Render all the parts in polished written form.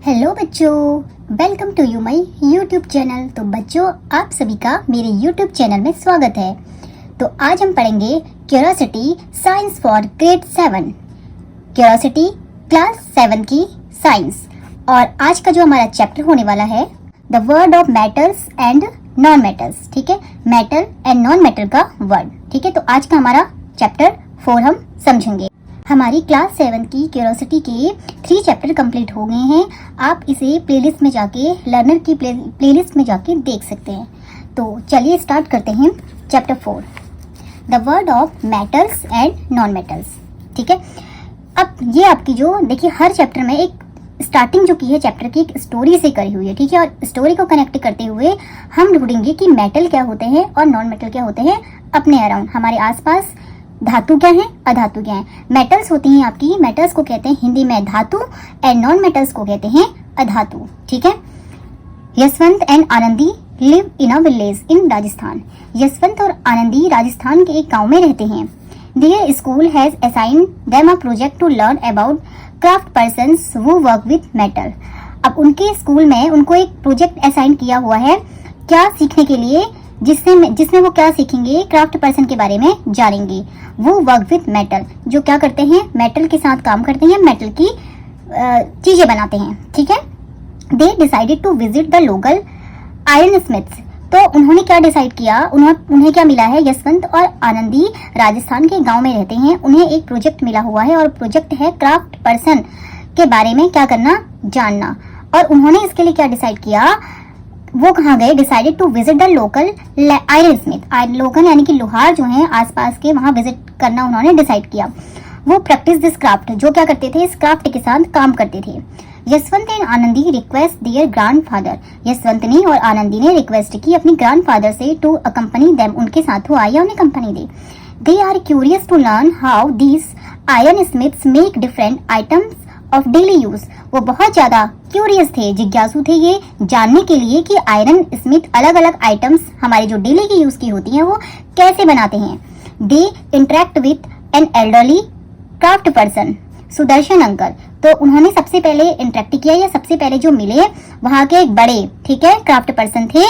Hello बच्चों, welcome to you my YouTube channel. तो बच्चों, आप सभी का मेरे यूट्यूब चैनल में स्वागत है। तो आज हम पढ़ेंगे curiosity science for grade 7। Curiosity class 7 की साइंस। और आज का जो हमारा चैप्टर होने वाला है the word of metals and non metals. ठीक है, मेटल एंड नॉन मेटल का वर्ड। ठीक है, तो आज का हमारा चैप्टर 4 हम समझेंगे। हमारी क्लास 7 की क्यूरोसिटी के 3 चैप्टर कंप्लीट हो गए हैं। आप इसे प्लेलिस्ट में जाके लर्नर की प्लेलिस्ट में जाके देख सकते हैं। तो चलिए स्टार्ट करते हैं chapter 4, the word of metals and non metals. ठीक है, अब ये आपकी जो देखिए हर चैप्टर में एक स्टार्टिंग जो की है चैप्टर की एक स्टोरी से करी हुई है। ठीक है, और स्टोरी को कनेक्ट करते हुए हम ढूंढेंगे कि मेटल क्या होते हैं और नॉन मेटल क्या होते हैं अपने अराउंड, हमारे आसपास। धातु क्या है, अधातु क्या है। मेटल्स होती हैं आपकी, मेटल्स को कहते हैं हिंदी में धातु एंड नॉन मेटल्स को कहते हैं अधातु। ठीक है, Yashwant and Anandi live in a village in Rajasthan. Yashwant और आनंदी राजस्थान के एक गांव में रहते हैं। Their school has assigned them a project to learn about craft persons who work with metal. अब उनके स्कूल में उनको एक प्रोजेक्ट असाइन किया हुआ है, क्या सीखने के लिए, जिसमें वो क्या सीखेंगे, क्राफ्ट पर्सन के बारे में जानेंगे। वो वर्क विथ मेटल, जो क्या करते हैं, मेटल के साथ काम करते हैं, मेटल की चीजें बनाते हैं। ठीक है, they decided to visit the local iron smiths. तो उन्होंने क्या डिसाइड किया, उन्हें क्या मिला है, यशवंत और आनंदी राजस्थान के गांव में रहते हैं, उन्हें एक प्रोजेक्ट मिला हुआ है और प्रोजेक्ट है क्राफ्ट पर्सन के बारे में क्या करना, जानना। और उन्होंने इसके लिए क्या डिसाइड किया, वो कहाँ गए, decided to visit the local iron smith. Local यानी कि लोहार जो हैं आसपास के, वहां विजिट करना उन्होंने डिसाइड किया। वो प्रैक्टिस दिस क्राफ्ट, जो क्या करते थे, इस क्राफ्ट के साथ काम करते थे। Yashwant and Anandi request their grandfather. Yashwant ने और आनंदी ने रिक्वेस्ट की अपनी ग्रैंडफादर से टू अकम्पनी देम, उनके साथ वो आए या उन्हें कंपनी दे। They are curious to learn how these iron smiths make different items of daily use. वो बहुत ज्यादा क्यूरियस थे, जिज्ञासु थे ये जानने के लिए कि आयरन स्मिथ अलग अलग आइटम्स हमारे जो डेली की यूज की होती हैं वो कैसे बनाते हैं। They interact with an elderly craft person Sudarshan uncle. तो उन्होंने सबसे पहले इंटरेक्ट किया या सबसे पहले जो मिले वहां के एक बड़े, ठीक है, क्राफ्ट पर्सन थे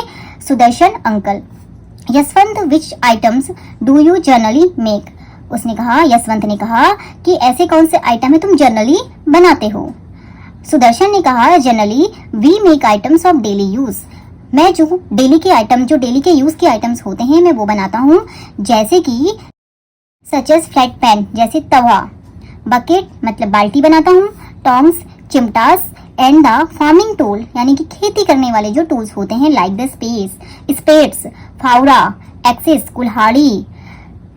Sudarshan uncle. Yashwant which items do you generally make. उसने कहा, यशवंत ने कहा कि ऐसे कौन से आइटम है तुम जनरली बनाते हो। सुदर्शन ने कहा, generally we make items of daily use. मैं जो डेली के आइटम, जो डेली के यूज के आइटम्स होते हैं मैं वो बनाता हूँ, जैसे कि सच एज फ्लैट पैन, जैसे तवा, बकेट मतलब बाल्टी बनाता हूँ, टॉन्ग्स चिमटास एंड द फार्मिंग टूल यानी कि खेती करने वाले जो टूल्स होते हैं, लाइक द स्पेड्स, फावड़ा, एक्सिस कुल्हाड़ी,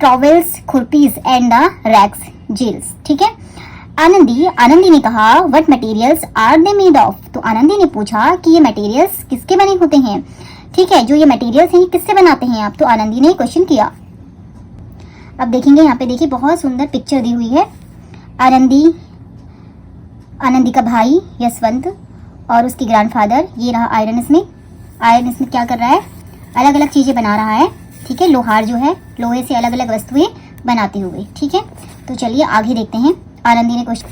ट्रॉवेल्स खुरपीस एंड द रैक्स जिल्स। ठीक है, आनंदी ने कहा, what materials are they made of. तो आनंदी ने पूछा कि ये मटेरियल्स किसके बने होते हैं। ठीक है, जो ये मटेरियल्स हैं ये किससे बनाते हैं आप। तो आनंदी ने क्वेश्चन किया। अब देखेंगे यहाँ पे, देखिए बहुत सुंदर पिक्चर दी हुई है। आनंदी का भाई यशवंत और उसकी ग्रैंडफादर, ये रहा आयरन स्मिथ। आयरन स्मिथ क्या कर रहा है, अलग अलग चीजें बना रहा है। ठीक है, लोहार जो है लोहे से अलग अलग वस्तुएं बनाते हुए। ठीक है, तो चलिए आगे देखते हैं। आनंदी ने क्वेश्चन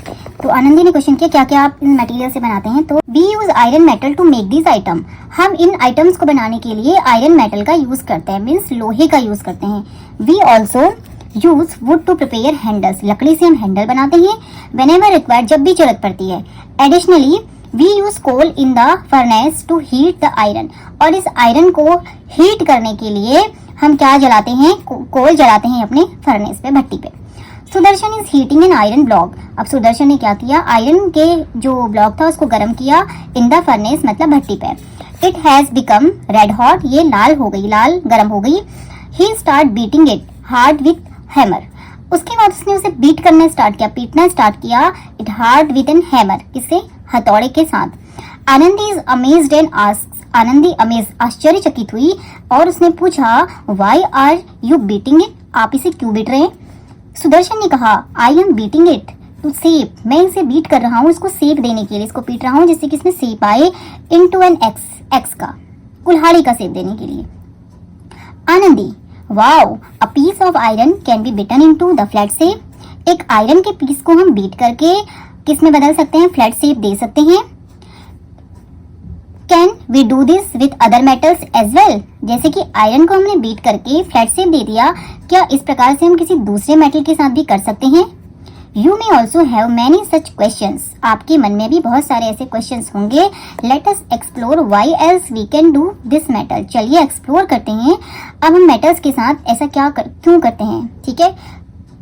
किया, क्या क्या आप इन मटेरियल से बनाते हैं। तो we use iron metal to make this item. हम इन आइटम्स को बनाने के लिए आयरन मेटल का यूज करते हैं, मीन्स लोहे का यूज करते हैं। We also use wood to prepare handles. लकड़ी से हम हैंडल बनाते हैं। व्हेनेवर रिक्वायर्ड, जब भी जरूरत पड़ती है। Additionally we use coal in the furnace to heat the iron. और इस आयरन को हीट करने के लिए हम क्या जलाते हैं, कोल जलाते हैं अपने फर्नेस पे, भट्टी पे। Sudarshan is heating an iron block. अब सुदर्शन ने क्या किया, आयरन के जो ब्लॉक था उसको गर्म किया इन द फर्नेस मतलब भट्टी पे। It has become red hot, ये लाल हो गई, लाल गर्म हो गई। He start beating it hard with hammer. उसके बाद उसने उसे बीट करना स्टार्ट किया, पीटना स्टार्ट किया। It hard with an hammer, किससे, हथौड़े के साथ। Anandi is amazed and asks. Anandi amaze, आश्चर्यचकित हुई और उसने पूछा, why are you beating it, आप इसे क्यों बीट रहे हैं। सुदर्शन ने कहा, I am beating it to shape, मैं इसे बीट कर रहा हूँ इसको शेप देने के लिए, इसको पीट रहा हूँ जिससे कि इसमें शेप आए, इनटू एन एक्स का, कुल्हाड़ी का शेप देने के लिए। Anandi, wow, a piece of iron can be beaten into the flat shape. एक आयरन के पीस को हम बीट करके किस में बदल सकते हैं, फ्लैट शेप दे सकते हैं। We do this with other metals as well. जैसे कि आयरन को हमने बीट करके फ्लैट शेप दे दिया, क्या इस प्रकार से हम किसी दूसरे मेटल के साथ भी कर सकते हैं? You may also have many such questions. आपके मन में भी बहुत सारे ऐसे क्वेश्चंस होंगे। Let us explore why else we can do this metal. चलिए एक्सप्लोर करते हैं अब हम मेटल्स के साथ ऐसा क्यों करते हैं। ठीक है,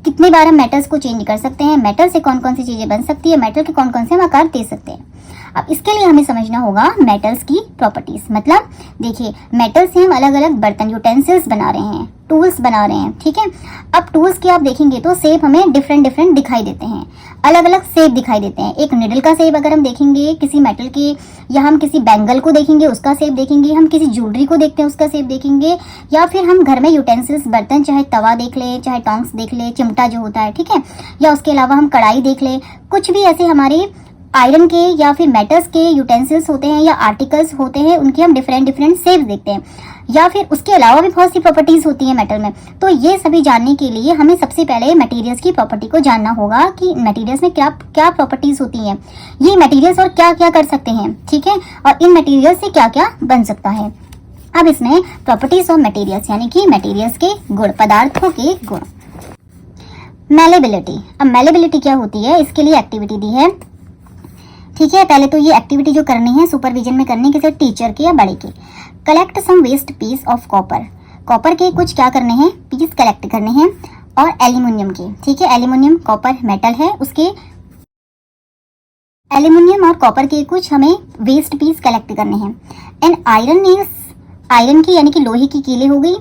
कितनी बार हम मेटल्स को चेंज कर सकते हैं, मेटल से कौन कौन सी चीजें बन सकती है, मेटल के कौन कौन से हम आकार दे सकते हैं। अब इसके लिए हमें समझना होगा मेटल्स की प्रॉपर्टीज। मतलब देखिए, मेटल से हम अलग अलग बर्तन यूटेंसिल्स बना रहे हैं, टूल्स बना रहे हैं। ठीक है, अब टूल्स की आप देखेंगे तो शेप हमें डिफरेंट डिफरेंट दिखाई देते हैं, अलग अलग शेप दिखाई देते हैं। एक निडल का शेप अगर हम देखेंगे किसी मेटल के, या हम किसी बैंगल को देखेंगे उसका शेप देखेंगे, हम किसी ज्वेलरी को देखते हैं उसका शेप देखेंगे, या फिर हम घर में यूटेंसिल्स बर्तन, चाहे तवा देख ले, चाहे टोंग्स देख ले, चिमटा जो होता है, ठीक है, या उसके अलावा हम कढ़ाई देख ले, कुछ भी ऐसे हमारे आयरन के या फिर मेटल्स के यूटेंसिल्स होते हैं या आर्टिकल्स होते हैं, उनके हम डिफरेंट डिफरेंट शेप्स देखते हैं। या फिर उसके अलावा भी बहुत सी प्रॉपर्टीज होती है मेटल में। तो ये सभी जानने के लिए हमें सबसे पहले मटेरियल्स की प्रॉपर्टी को जानना होगा कि मटेरियल्स में क्या क्या प्रॉपर्टीज होती हैं, ये मटेरियल्स और क्या क्या कर सकते हैं। ठीक है, और इन मटेरियल्स से क्या क्या बन सकता है। अब इसमें प्रॉपर्टीज ऑफ मटेरियल्स यानी कि मटेरियल्स के गुण, पदार्थों के गुण। मेलेबिलिटी। अब मेलेबिलिटी क्या होती है, इसके लिए एक्टिविटी दी है। ठीक है, पहले तो ये एक्टिविटी जो करनी है सुपरविजन में करनी है किसी टीचर के या बड़े के। Collect some waste piece of copper. Copper के कुछ क्या करने हैं, पीस कलेक्ट करने हैं, और एल्यूमिनियम के। ठीक है, एल्यूमिनियम कॉपर मेटल है, उसके एल्यूमिनियम और कॉपर के कुछ हमें वेस्ट पीस कलेक्ट करने हैं। एंड आयरन नील्स, आयरन की यानी कि लोहे की कीले हो गई।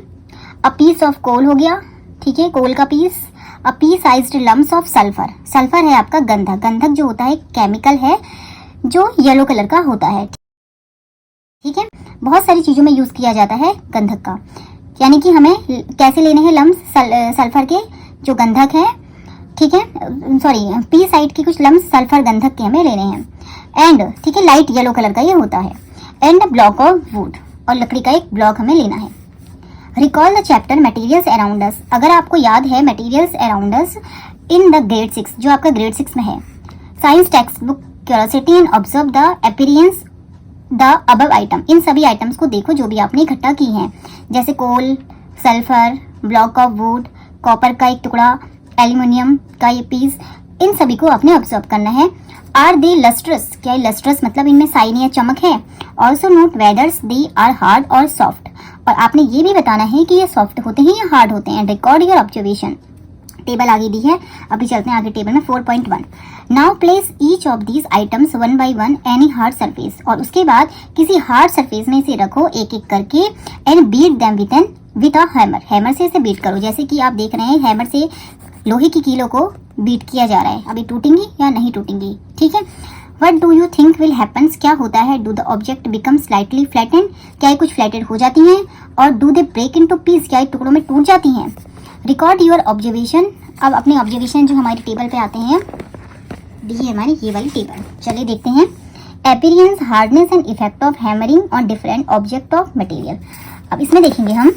अ पीस ऑफ कोल हो गया, ठीक है, कोल का piece. A pea sized lumps of sulphur. Sulphur है आपका गंधक। गंधक जो होता है केमिकल है जो येलो कलर का होता है। ठीक है, बहुत सारी चीजों में यूज किया जाता है गंधक का। यानी कि हमें कैसे लेने हैं लम्स सल्फर के जो गंधक है। ठीक है, सॉरी, पी साइड के कुछ लम्स सल्फर गंधक के हमें लेने हैं। एंड ठीक है, लाइट येलो कलर का ये होता है। एंड ब्लॉक ऑफ वुड, और लकड़ी का एक ब्लॉक हमें लेना है। Recall the chapter materials around us. अगर आपको याद है materials around us in the grade 6, जो आपका ग्रेड 6 में है, science text book curiosity and observe the appearance the above item. इन सभी आइटम्स को देखो जो भी आपने इकट्ठा की हैं, जैसे coal, sulphur, block of wood, copper का एक टुकड़ा, एल्यूमिनियम का ये पीस, इन सभी को आपने ऑब्जर्व करना है। आर दे लस्ट्रस, क्या लस्ट्रस मतलब इनमें साइन या चमक है। Also note whether they are hard और सॉफ्ट, और आपने ये भी बताना है कि ये सॉफ्ट होते हैं या हार्ड होते हैं। Record your observation. टेबल आगे दी है, अभी चलते हैं आगे टेबल में। 4.1 now place each of these items one by one any hard surface, और उसके बाद किसी हार्ड सरफेस में इसे रखो एक एक करके। And beat them with a hammer, hammer से इसे बीट करो। जैसे कि आप देख रहे हैं हैमर से लोहे की कीलों को बीट किया जा रहा है, अभी टूटेंगी या नहीं टूटेंगी। ठीक है, what do you think will happens, क्या होता है। Do the object become slightly flattened, क्या ये कुछ फ्लैटेड हो जाती हैं। और do they break into piece, क्या ये टुकड़ों में टूट जाती हैं। Record your observation. अब अपने ऑब्जर्वेशन जो हमारी टेबल पे आते हैं, दी है हमारी ये वाली टेबल, चलिए देखते हैं। Appearance, hardness and effect of hammering on different object of material. अब इसमें देखेंगे हम,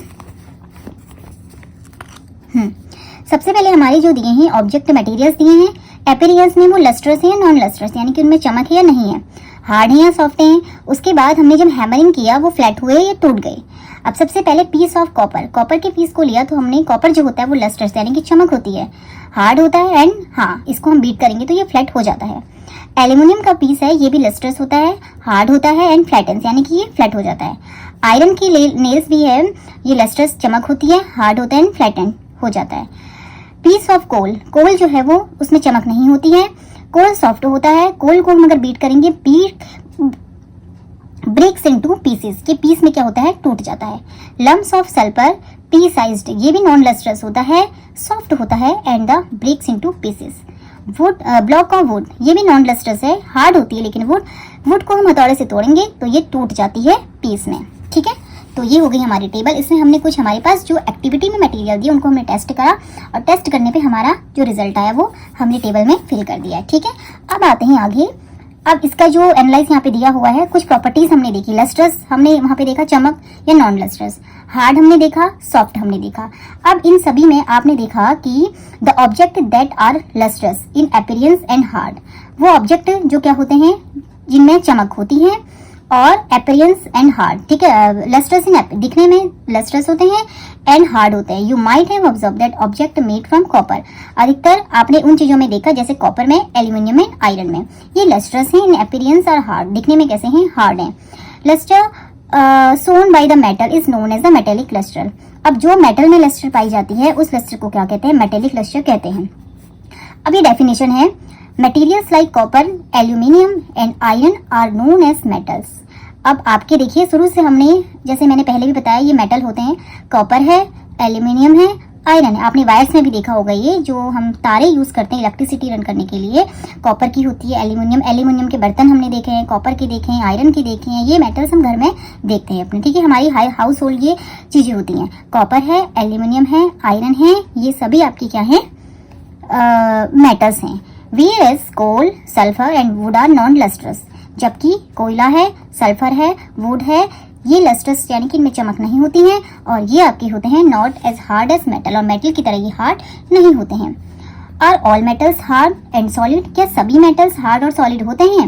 सबसे पहले हमारे जो दिए हैं ऑब्जेक्ट मटेरियल्स दिए हैं, अपीयरेंस में वो लस्ट्रस है या नॉन लस्ट्रस, यानी कि उनमें चमक है या नहीं है, हार्ड है या सॉफ्ट है। उसके बाद हमने जब हैमरिंग किया वो फ्लैट हुए या टूट गए। अब सबसे पहले पीस ऑफ कॉपर, कॉपर के पीस को लिया तो हमने कॉपर जो होता है वो लस्ट्रस यानी कि चमक होती है, हार्ड होता है, एंड हाँ इसको हम बीट करेंगे तो ये फ्लैट हो जाता है। एल्यूमिनियम का पीस है, ये भी लस्ट्रस होता है, हार्ड होता है, एंड फ्लैटेंस यानी कि ये फ्लैट हो जाता है। आयरन की नेल्स भी है, ये लस्ट्रस चमक होती है, हार्ड होता है, एंड फ्लैटेंड हो जाता है। पीस ऑफ कोल, कोल जो है वो उसमें चमक नहीं होती है, कोल सॉफ्ट होता है। कोल को हम अगर बीट करेंगे, बीट ब्रेक्स इनटू पीसेस, के पीस में क्या होता है, टूट जाता है। Lumps of sulphur, pea sized, ये भी नॉन लस्ट्रस होता है, सॉफ्ट होता है, and the breaks into pieces. Wood, block of wood, ये भी नॉन लस्ट्रस है, हार्ड होती है, लेकिन वुड को हम हथौड़े से तोड़ेंगे तो ये टूट जाती है पीस में। ठीक है, तो ये हो गई हमारी टेबल। इसमें हमने कुछ हमारे पास जो एक्टिविटी में मटेरियल दिए उनको हमने टेस्ट करा, और टेस्ट करने पे हमारा जो रिजल्ट आया वो हमने टेबल में फिल कर दिया है। ठीक है, अब आते हैं आगे। अब इसका जो एनालाइज यहाँ पे दिया हुआ है, कुछ प्रॉपर्टीज हमने देखी। लस्ट्रस हमने वहाँ पे देखा, चमक या नॉन लस्ट्रस, हार्ड हमने देखा, सॉफ्ट हमने देखा। अब इन सभी में आपने देखा कि the object that are lustrous in appearance and hard, वो ऑब्जेक्ट जो क्या होते हैं, जिनमें चमक होती है और अपीयरेंस एंड हार्ड, ठीक है। लस्ट्रस इन दिखने में लस्ट्रस होते हैं एंड हार्ड होते हैं। You might have observe that object made from copper, अधिकतर आपने उन चीजों में देखा जैसे कॉपर में, एल्यूमिनियम में, आयरन में। ये लस्ट्रस हैं इन अपीयरेंस और हार्ड, दिखने में कैसे हैं, हार्ड हैं। Lustre shown by the metal is known as the metallic lustre. अब जो मेटल में लस्टर पाई जाती है उस लस्टर को क्या कहते हैं, मेटेलिक लस्टर कहते हैं। अब ये डेफिनेशन है, materials like copper, aluminium and iron are known as metals. अब आपके देखिए शुरू से हमने, जैसे मैंने पहले भी बताया, ये मेटल होते हैं, कॉपर है, एल्यूमिनियम है, आयरन है। आपने वायर्स में भी देखा होगा, ये जो हम तारे यूज करते हैं इलेक्ट्रिसिटी रन करने के लिए, कॉपर की होती है, एल्यूमिनियम के बर्तन हमने देखे हैं, कॉपर के देखे हैं, आयरन के देखे हैं। ये मेटल्स हम घर में देखते हैं अपने, ठीक है। हमारी हाउस होल्ड ये चीजें होती हैं, कॉपर है, एल्यूमिनियम है, आयरन है, ये सभी आपकी क्या है, मेटल्स हैं। Whereas coal, sulfur and wood are non-lustrous, जबकि कोयला है, सल्फर है, वुड है, ये लस्ट्रस यानी कि इनमें चमक नहीं होती है और ये आपके होते हैं not as hard as metal, और मेटल की तरह ये हार्ड नहीं होते हैं। Are all metals hard and solid, क्या सभी मेटल्स हार्ड और सॉलिड होते हैं?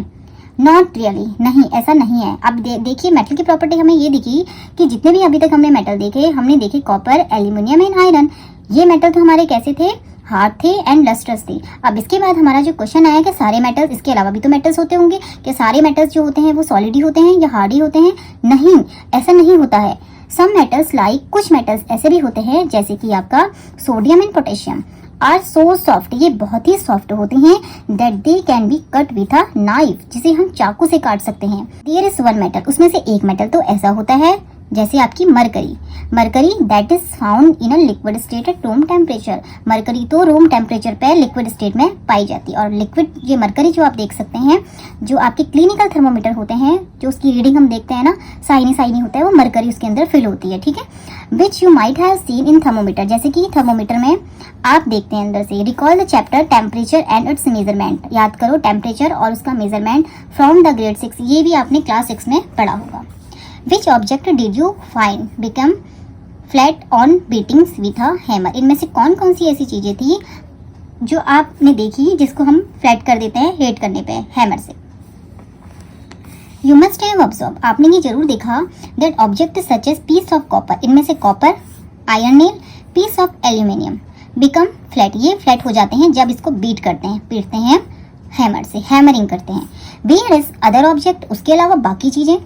नॉट रियली, नहीं, ऐसा नहीं है। अब देखिए मेटल की प्रॉपर्टी हमें ये दिखी कि जितने भी अभी तक हमने मेटल देखे, हमने देखे कॉपर, एल्यूमिनियम एंड आयरन, ये मेटल तो हमारे कैसे थे, हार्ड थे एंड लस्ट्रस थे। अब इसके बाद हमारा जो क्वेश्चन आया कि सारे मेटल्स, इसके अलावा भी तो मेटल्स होते होंगे, कि सारे मेटल्स जो होते हैं वो सॉलिड ही होते हैं या हार्ड ही होते हैं? नहीं, ऐसा नहीं होता है। सम मेटल्स लाइक, कुछ मेटल्स ऐसे भी होते हैं जैसे कि आपका sodium and potassium are so soft, ये बहुत ही सॉफ्ट होते हैं, that they can be cut with a knife, जिसे हम चाकू से काट सकते हैं। देयर इज वन मेटल, उसमें से एक मेटल तो ऐसा होता है जैसे आपकी mercury that is found in a liquid state at room temperature. Mercury तो रूम टेम्परेचर पे लिक्विड स्टेट में पाई जाती है। और लिक्विड, ये मरकरी जो आप देख सकते हैं, जो आपके क्लिनिकल थर्मोमीटर होते हैं, जो उसकी रीडिंग हम देखते हैं ना, साइनी होता है, वो मरकरी उसके अंदर फिल होती है, ठीक है। Which you might have seen in thermometer, जैसे कि थर्मोमीटर में आप देखते हैं अंदर से। Recall the chapter temperature and it's measurement, याद करो टेम्परेचर और उसका मेजरमेंट फ्रॉम द ग्रेड 6, ये भी आपने क्लास 6 में पढ़ा होगा। Which object did you find become flat on beatings with a hammer? इनमें से कौन कौन सी ऐसी चीजें थी जो आपने देखी जिसको हम फ्लैट कर देते हैं हिट करने पे हैमर से? You must have observed, आपने ये जरूर देखा, that object such as piece of copper, इनमें से copper, iron nail, piece of aluminium become flat, ये फ्लैट हो जाते हैं जब इसको बीट करते हैं, पीटते हैं हैमर से, हैमरिंग करते हैं। Whereas other object, उसके अलावा बाकी चीजें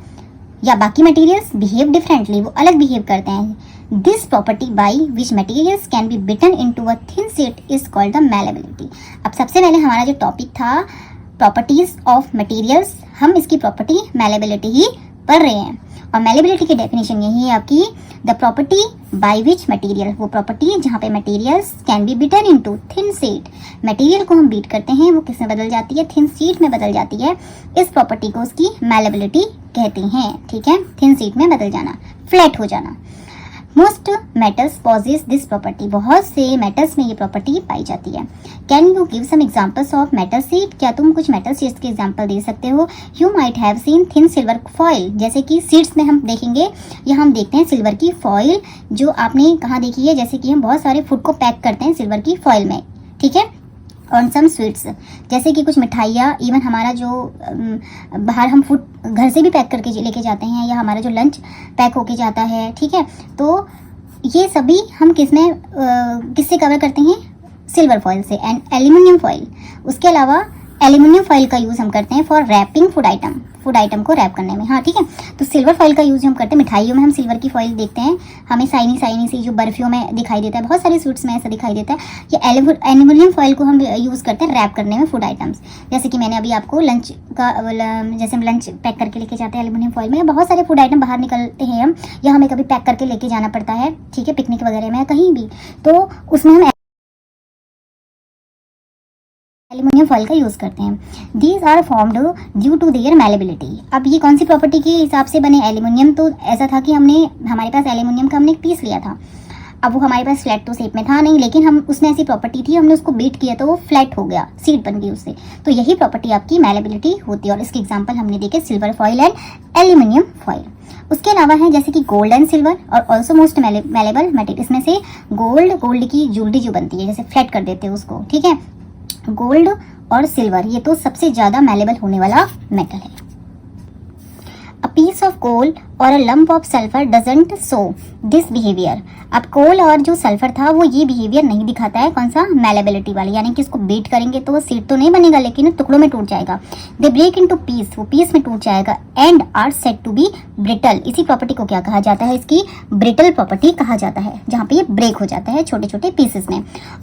या बाकी मटेरियल्स बिहेव डिफरेंटली, वो अलग बिहेव करते हैं। This property by which materials can be beaten into a thin sheet is called the malleability. अब सबसे पहले हमारा जो टॉपिक था प्रॉपर्टीज ऑफ मटेरियल्स, हम इसकी प्रॉपर्टी मैलेबिलिटी ही पढ़ रहे हैं। और मैलेबिलिटी की डेफिनेशन यही है आपकी, the property by which material, वो प्रॉपर्टी जहाँ पे materials can be beaten into thin sheet, material को हम बीट करते हैं वो किस में बदल जाती है, थिन शीट में बदल जाती है। इस प्रॉपर्टी को उसकी मैलेबिलिटी कहते हैं, ठीक है, थिन शीट में बदल जाना, फ्लैट हो जाना। Most metals possess this property, बहुत से मेटल्स में ये प्रॉपर्टी पाई जाती है। Can you give some examples of metal sheet, क्या तुम कुछ मेटल शीट्स के एग्जांपल दे सकते हो? You might have seen thin silver foil, जैसे कि शीट्स में हम देखेंगे या हम देखते हैं सिल्वर की फॉइल, जो आपने कहाँ देखी है, जैसे कि हम बहुत सारे फूड को पैक करते हैं सिल्वर की फॉइल में, ठीक है। ऑन सम स्वीट्स, जैसे कि कुछ मिठाइयाँ, इवन हमारा जो बाहर हम फूड घर से भी पैक करके लेके जाते हैं, या हमारा जो लंच पैक होके जाता है, ठीक है, तो ये सभी हम किससे कवर करते हैं? सिल्वर फॉइल से एंड एल्यूमिनियम फॉइल। उसके अलावा एल्यूमिनियम फॉइल का यूज़ हम करते हैं फॉर रैपिंग फूड आइटम को रैप करने में, हाँ ठीक है। तो सिल्वर फॉइल का यूज़ हम करते हैं, मिठाइयों में हम सिल्वर की फॉइल देखते हैं, हमें साइनी सी जो बर्फियों में दिखाई देता है, बहुत सारे स्वीट्स में ऐसा दिखाई देता है। ये एल्यूमिनियम फॉइल को हम यूज़ करते हैं रैप करने में फूड आइटम्स, जैसे कि मैंने अभी आपको लंच का, जैसे हम लंच पैक करके लेके जाते हैं एल्यूमिनियम फॉइल में, बहुत सारे फूड आइटम बाहर निकलते हैं हम, या हमें कभी पैक करके लेके जाना पड़ता है, ठीक है, पिकनिक वगैरह में कहीं भी, तो उसमें हम एल्यूमिनियम फॉइल का यूज़ करते हैं। These are formed due to their malleability. अब ये कौन सी प्रॉपर्टी के हिसाब से बने? एल्यूमिनियम तो ऐसा था कि हमारे पास एल्यूमिनियम का हमने एक पीस लिया था, अब वो हमारे पास फ्लैट तो शेप में था नहीं, लेकिन हम उसमें ऐसी प्रॉपर्टी थी, हमने उसको बीट किया तो वो फ्लैट हो गया, सीट बन गई उससे, तो यही प्रॉपर्टी आपकी मैलेबिलिटी होती है। और इसके एग्जांपल हमने देखे silver foil and aluminium foil. उसके अलावा है जैसे कि गोल्ड एंड सिल्वर और ऑल्सो मोस्ट मैलेबल मेटेरियल, इसमें से गोल्ड की ज्वेलरी जो बनती है, जैसे फ्लैट कर देते हैं उसको, ठीक है, गोल्ड और सिल्वर ये तो सबसे ज़्यादा मैलेबल होने वाला मेटल है। अब bits of coal और a lump of sulfur doesn't show this behavior। अब कोल और जो सल्फर था वो ये बिहेवियर नहीं दिखाता है, कौन सा, मैलेबिलिटी वाली, यानी कि इसको बीट करेंगे तो वो सीट तो नहीं बनेगा लेकिन टुकड़ों में टूट जाएगा। दे ब्रेक इनटू पीस, वो पीस में टूट जाएगा। And are said to be brittle, इसी प्रॉपर्टी को क्या कहा जाता है, इसकी ब्रिटल प्रॉपर्टी कहा जाता है, जहाँ पे ये ब्रेक हो जाता है छोटे छोटे पीसेस में।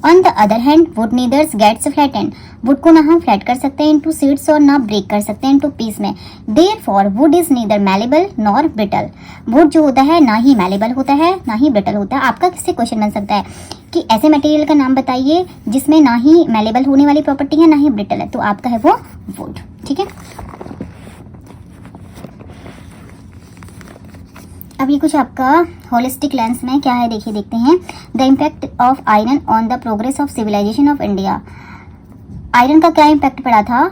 On the other hand wood neither gets flattened, wood को ना हम फ्लैट कर सकते हैं इनटू सीड्स और ना ब्रेक कर सकते हैं इनटू पीस में। Therefore would is neither malleable nor brittle, would जो होता है ना ही मैलेबल होता है ना ही ब्रिटल होता है। आपका किससे क्वेश्चन बन सकता है कि ऐसे मटेरियल का नाम बताइए जिसमें ना ही मैलेबल होने वाली प्रॉपर्टी है ना ही ब्रिटल है, तो आपका है वो वुड। ठीक है, अब ये कुछ आपका होलिस्टिक लेंस में क्या है देखिए, देखते हैं। The impact of iron on the progress of civilisation of India. Iron का क्या इम्पैक्ट पड़ा था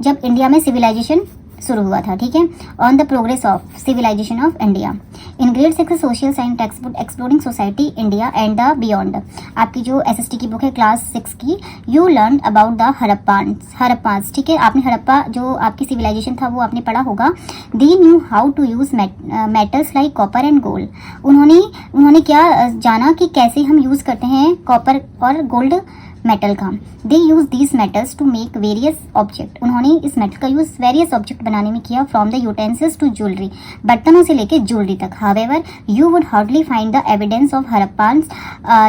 जब इंडिया में सिविलाइजेशन शुरू हुआ था, ठीक है। On the progress of civilisation of India. In grade 6 social science text book exploring society India and the beyond, आपकी जो SST की बुक है क्लास 6 की, you learn about the Harappas, ठीक है। आपने हड़प्पा जो आपकी सिविलाइजेशन था वो आपने पढ़ा होगा। They knew how to use metals like copper and gold, उन्होंने क्या जाना कि कैसे हम यूज करते हैं कॉपर और गोल्ड मेटल का। They use these metals to make various object, उन्होंने इस मेटल का यूज वेरियस ऑब्जेक्ट बनाने में किया। From the utensils to jewellery, बर्तनों से लेके ज्वेलरी तक। However you would hardly find the evidence of Harappans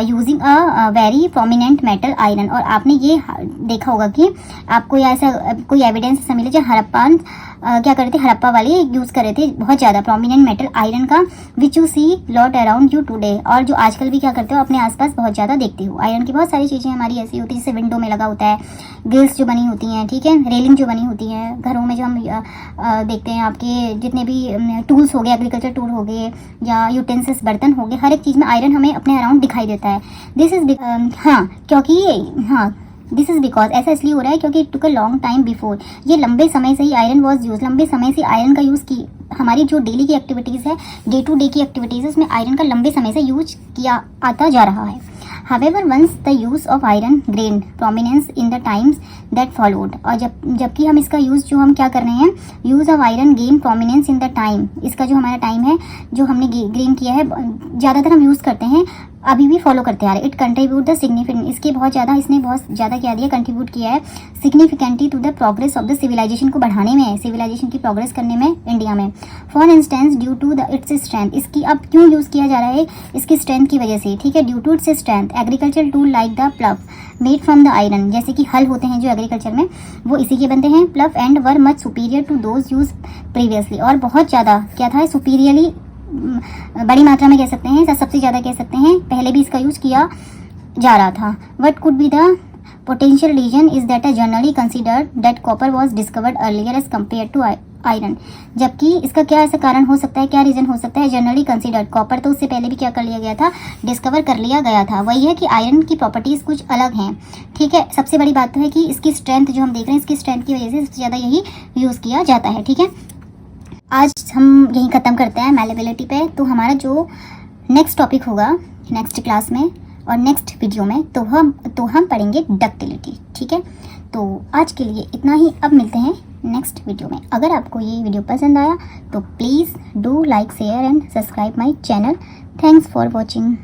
using a very prominent metal iron, और आपने ये देखा होगा कि आपको ऐसा कोई एविडेंस ऐसा मिले जहाँ हड़प्पान्स क्या कर रहे थे, हड़प्पा वाले यूज कर रहे थे बहुत ज्यादा प्रोमिनेंट मेटल आयरन का, which you see lot around you today, और जो आजकल भी क्या करते हो अपने आसपास बहुत ज्यादा देखते हो। आयरन की बहुत सारी चीजें हमारी ऐसी होती है, जैसे विंडो में लगा होता है, ग्रिल्स जो बनी होती हैं, ठीक है, रेलिंग जो बनी होती है, घरों में जो हम देखते हैं, आपके जितने भी टूल्स हो गए, एग्रीकल्चर टूल हो गए या यूटेंसिल्स बर्तन हो गए, हर एक चीज में आयरन हमें अपने अराउंड दिखाई देता है। दिस इज बिकॉज ऐसा इसलिए हो रहा है क्योंकि it took a long time before, ये लंबे समय से ही आयरन वॉज यूज, लंबे समय से आयरन का यूज़ की, हमारी जो डेली की एक्टिविटीज़ है, डे टू डे की एक्टिविटीज़ है, उसमें आयरन का लंबे समय से यूज किया आता जा रहा है। However, once the use of iron gained prominence in the times that followed, और जबकि हम इसका यूज़ जो हम क्या कर रहे हैं, use of iron gain prominence in the time, इसका जो हमारा टाइम है जो हमने गेन किया है, ज़्यादातर हम यूज़ करते हैं, अभी भी फॉलो करते आ रहे। इट कंट्रीब्यूट द सिग्निफिकेंट, इसने बहुत ज़्यादा क्या दिया, कंट्रीब्यूट किया है significantly to the progress of the civilisation को बढ़ाने में, सिविलाइजेशन की प्रोग्रेस करने में इंडिया में। For instance due to the its strength, इसकी अब क्यों यूज़ किया जा रहा है, इसकी स्ट्रेंथ की वजह से, ठीक है। Due to its strength agriculture tool like the plough made from the iron, जैसे कि हल होते हैं जो एग्रीकल्चर में वो इसी के बनते हैं। Plough and were much superior to those use previously, और बहुत ज़्यादा क्या था, सुपीरियरली बड़ी मात्रा में कह सकते हैं, सबसे ज़्यादा कह सकते हैं, पहले भी इसका यूज़ किया जा रहा था। What could be the potential reason is that generally considered that copper was discovered earlier as compare to iron, जबकि इसका क्या ऐसा कारण हो सकता है, क्या रीजन हो सकता है, जनरली कंसिडर्ड, कॉपर तो उससे पहले भी क्या कर लिया गया था, डिस्कवर कर लिया गया था। वही है कि आयरन की प्रॉपर्टीज कुछ अलग हैं, ठीक है। सबसे बड़ी बात तो है कि इसकी स्ट्रेंथ जो हम देख रहे हैं, इसकी स्ट्रेंथ की वजह से सबसे ज़्यादा यही यूज़ किया जाता है, ठीक है। आज हम यही ख़त्म करते हैं मैलेबिलिटी पे। तो हमारा जो नेक्स्ट टॉपिक होगा नेक्स्ट क्लास में और नेक्स्ट वीडियो में, तो हम पढ़ेंगे डक्टिलिटी, ठीक है। तो आज के लिए इतना ही, अब मिलते हैं नेक्स्ट वीडियो में। अगर आपको ये वीडियो पसंद आया तो please do like, share and subscribe my channel. Thanks for watching.